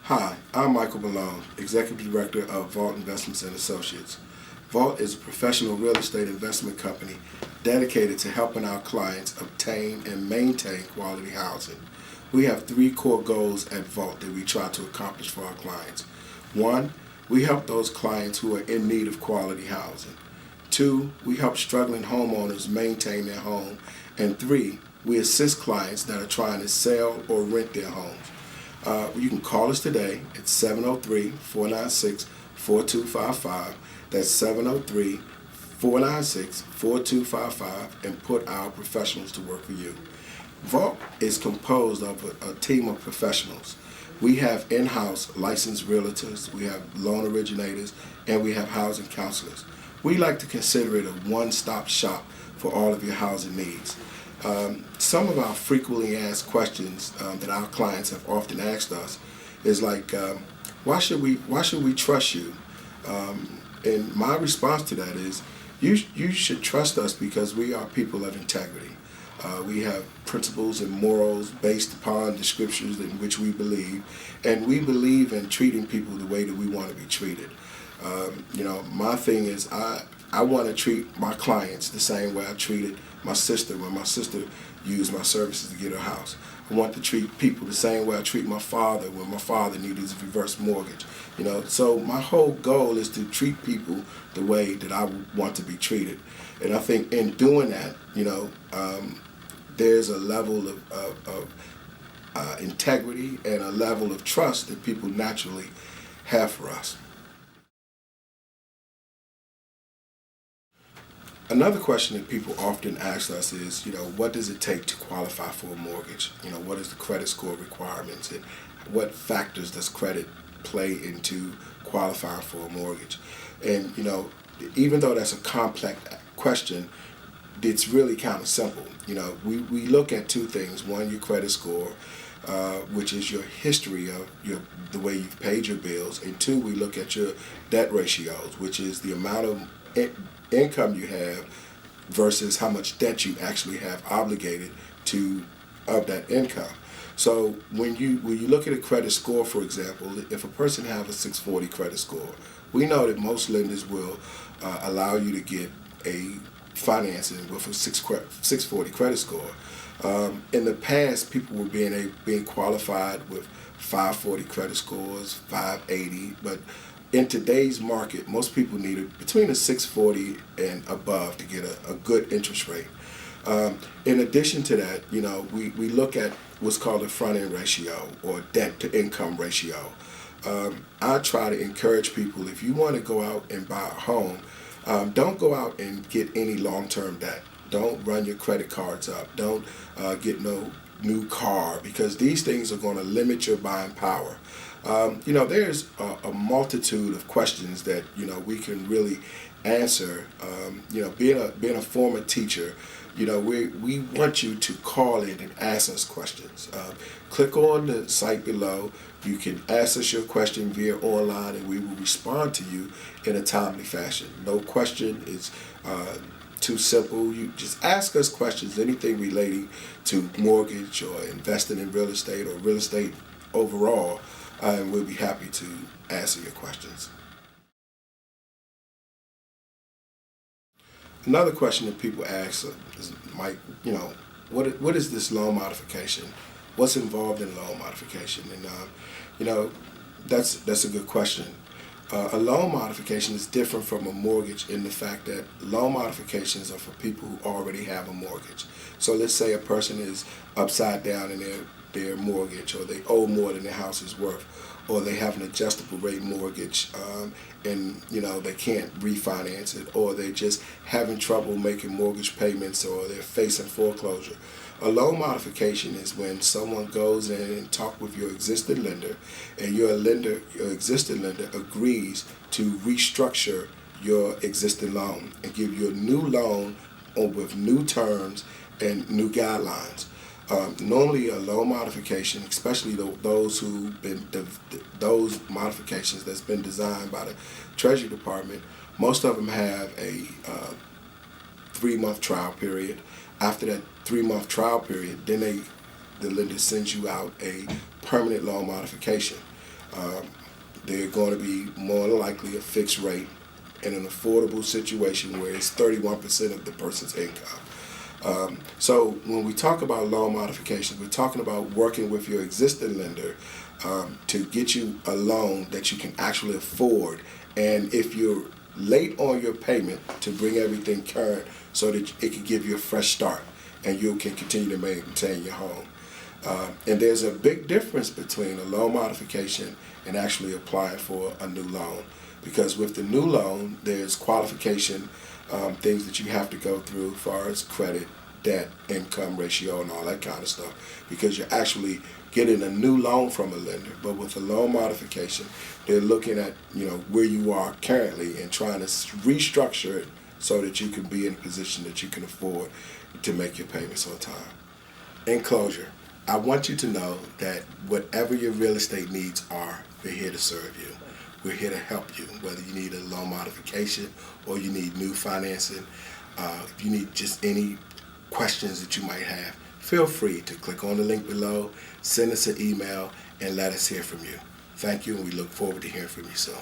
Hi, I'm Michael Malone, Executive Director of Vault Investments and Associates. Vault is a professional real estate investment company dedicated to helping our clients obtain and maintain quality housing. We have three core goals at Vault that we try to accomplish for our clients. One, we help those clients who are in need of quality housing. Two, we help struggling homeowners maintain their home. And three, we assist clients that are trying to sell or rent their homes. You can call us today at 703-496-4255. That's 703-496-4255, and put our professionals to work for you. Vault is composed of a team of professionals. We have in-house licensed realtors, we have loan originators, and we have housing counselors. We like to consider it a one-stop shop for all of your housing needs. Some of our frequently asked questions that our clients have often asked us is like, why should we trust you? And my response to that is, you should trust us because we are people of integrity. We have principles and morals based upon the scriptures in which we believe, and we believe in treating people the way that we want to be treated. My thing is I want to treat my clients the same way I treated my sister when my sister used my services to get her house. I want to treat people the same way I treat my father when my father needed his reverse mortgage. So my whole goal is to treat people the way that I want to be treated. And I think in doing that, there's a level of integrity and a level of trust that people naturally have for us. Another question that people often ask us is, what does it take to qualify for a mortgage? What is the credit score requirements, and what factors does credit play into qualifying for a mortgage? And, even though that's a complex question, it's really kind of simple. We look at two things. One, your credit score, which is your history of the way you've paid your bills. And two, we look at your debt ratios, which is the amount of income you have versus how much debt you actually have obligated to of that income. So when you look at a credit score, for example, if a person have a 640 credit score, we know that most lenders will allow you to get a financing with a 640 credit score. In the past, people were being qualified with 540 credit scores, 580, but in today's market, most people need between a 640 and above to get a good interest rate. In addition to that, we look at what's called a front-end ratio or debt-to-income ratio. I try to encourage people, if you want to go out and buy a home, don't go out and get any long-term debt. Don't run your credit cards up. Don't get no new car, because these things are going to limit your buying power. There's a multitude of questions that we can really answer. Being a former teacher, we want you to call in and ask us questions. Click on the site below. You can ask us your question via online, and we will respond to you in a timely fashion. No question is too simple. You just ask us questions, anything relating to mortgage or investing in real estate or real estate overall, and we'll be happy to answer your questions. Another question that people ask is, Mike, what is this loan modification? What's involved in loan modification? And that's a good question. A loan modification is different from a mortgage in the fact that loan modifications are for people who already have a mortgage. So let's say a person is upside down in their mortgage, or they owe more than their house is worth, or they have an adjustable rate mortgage, and they can't refinance it, or they're just having trouble making mortgage payments, or they're facing foreclosure. A loan modification is when someone goes in and talks with your existing lender, and your existing lender agrees to restructure your existing loan and give you a new loan with new terms and new guidelines. Normally, a loan modification, especially those modifications that's been designed by the Treasury Department, most of them have a 3-month trial period. After that 3-month trial period, then the lender sends you out a permanent loan modification. Um, they're going to be more likely a fixed rate in an affordable situation where it's 31% of the person's income. So when we talk about loan modifications, we're talking about working with your existing lender to get you a loan that you can actually afford. And if you're late on your payment, to bring everything current so that it can give you a fresh start and you can continue to maintain your home. And there's a big difference between a loan modification and actually applying for a new loan. Because with the new loan, there's qualification things that you have to go through as far as credit, debt, income ratio, and all that kind of stuff. Because you're actually getting a new loan from a lender. But with a loan modification, they're looking at where you are currently and trying to restructure it so that you can be in a position that you can afford to make your payments on time. In closure, I want you to know that whatever your real estate needs are, we're here to serve you. We're here to help you, whether you need a loan modification or you need new financing. If you need just any questions that you might have, feel free to click on the link below, send us an email, and let us hear from you. Thank you, and we look forward to hearing from you soon.